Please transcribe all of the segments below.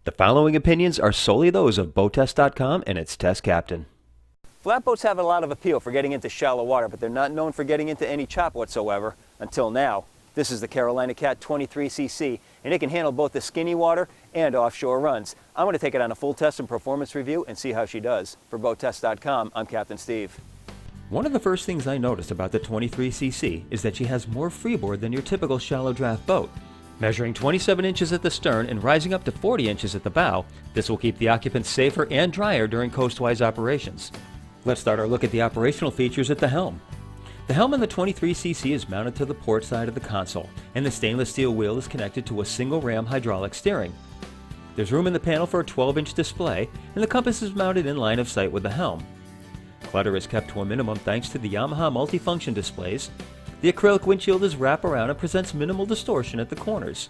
The following opinions are solely those of BoatTest.com and its test captain. Flatboats have a lot of appeal for getting into shallow water, but they're not known for getting into any chop whatsoever until now. This is the Carolina Cat 23cc, and it can handle both the skinny water and offshore runs. I'm going to take it on a full test and performance review and see how she does. For BoatTest.com, I'm Captain Steve. One of the first things I noticed about the 23cc is that she has more freeboard than your typical shallow draft boat. Measuring 27 inches at the stern and rising up to 40 inches at the bow, this will keep the occupants safer and drier during coastwise operations. Let's start our look at the operational features at the helm. The helm on the 23cc is mounted to the port side of the console, and the stainless steel wheel is connected to a single ram hydraulic steering. There's room in the panel for a 12-inch display, and the compass is mounted in line of sight with the helm. Clutter is kept to a minimum thanks to the Yamaha multifunction displays. The acrylic windshield is wraparound and presents minimal distortion at the corners.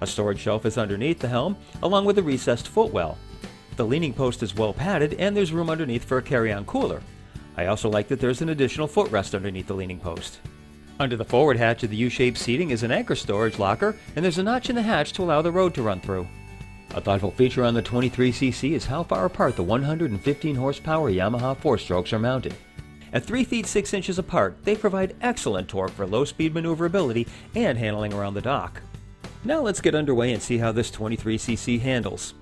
A storage shelf is underneath the helm, along with a recessed footwell. The leaning post is well padded, and there's room underneath for a carry-on cooler. I also like that there's an additional footrest underneath the leaning post. Under the forward hatch of the U-shaped seating is an anchor storage locker, and there's a notch in the hatch to allow the road to run through. A thoughtful feature on the 23cc is how far apart the 115 horsepower Yamaha 4-strokes are mounted. At 3 feet 6 inches apart, they provide excellent torque for low-speed maneuverability and handling around the dock. Now let's get underway and see how this 23cc handles.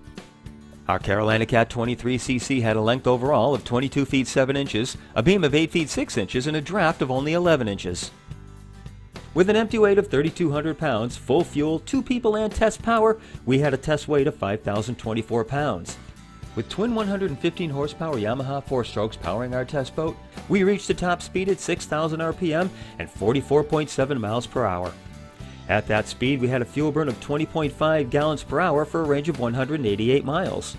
Our Carolina Cat 23cc had a length overall of 22 feet 7 inches, a beam of 8 feet 6 inches, and a draft of only 11 inches. With an empty weight of 3,200 pounds, full fuel, 2 people, and test power, we had a test weight of 5,024 pounds. With twin 115 horsepower Yamaha 4-strokes powering our test boat, we reached a top speed at 6,000 RPM and 44.7 miles per hour. At that speed, we had a fuel burn of 20.5 gallons per hour for a range of 188 miles.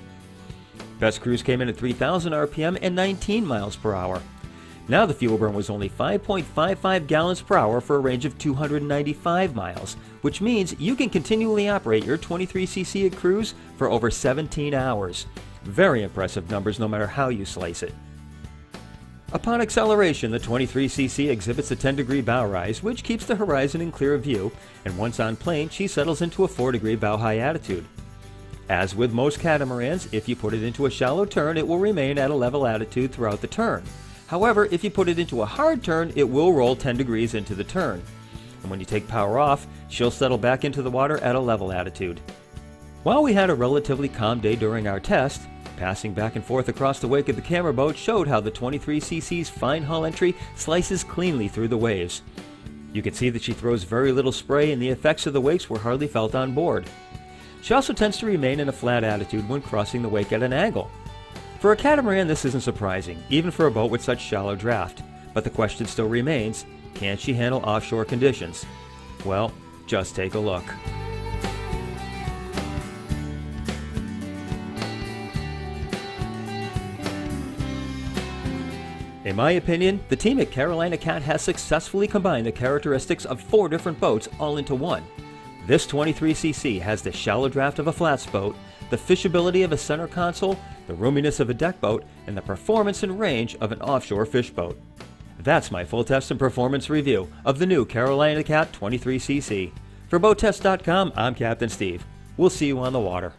Best cruise came in at 3,000 RPM and 19 miles per hour. Now the fuel burn was only 5.55 gallons per hour for a range of 295 miles, which means you can continually operate your 23cc at cruise for over 17 hours. Very impressive numbers no matter how you slice it. Upon acceleration, the 23cc exhibits a 10-degree bow rise, which keeps the horizon in clear view, and once on plane, she settles into a 4-degree bow high attitude. As with most catamarans, if you put it into a shallow turn, it will remain at a level attitude throughout the turn. However, if you put it into a hard turn, it will roll 10 degrees into the turn. And when you take power off, she'll settle back into the water at a level attitude. While we had a relatively calm day during our test, passing back and forth across the wake of the camera boat showed how the 23cc's fine hull entry slices cleanly through the waves. You can see that she throws very little spray, and the effects of the wakes were hardly felt on board. She also tends to remain in a flat attitude when crossing the wake at an angle. For a catamaran, this isn't surprising, even for a boat with such shallow draft. But the question still remains, can she handle offshore conditions? Well, just take a look. In my opinion, the team at Carolina Cat has successfully combined the characteristics of 4 different boats all into one. This 23cc has the shallow draft of a flats boat, the fishability of a center console, the roominess of a deck boat, and the performance and range of an offshore fish boat. That's my full test and performance review of the new Carolina Cat 23cc. For BoatTest.com, I'm Captain Steve. We'll see you on the water.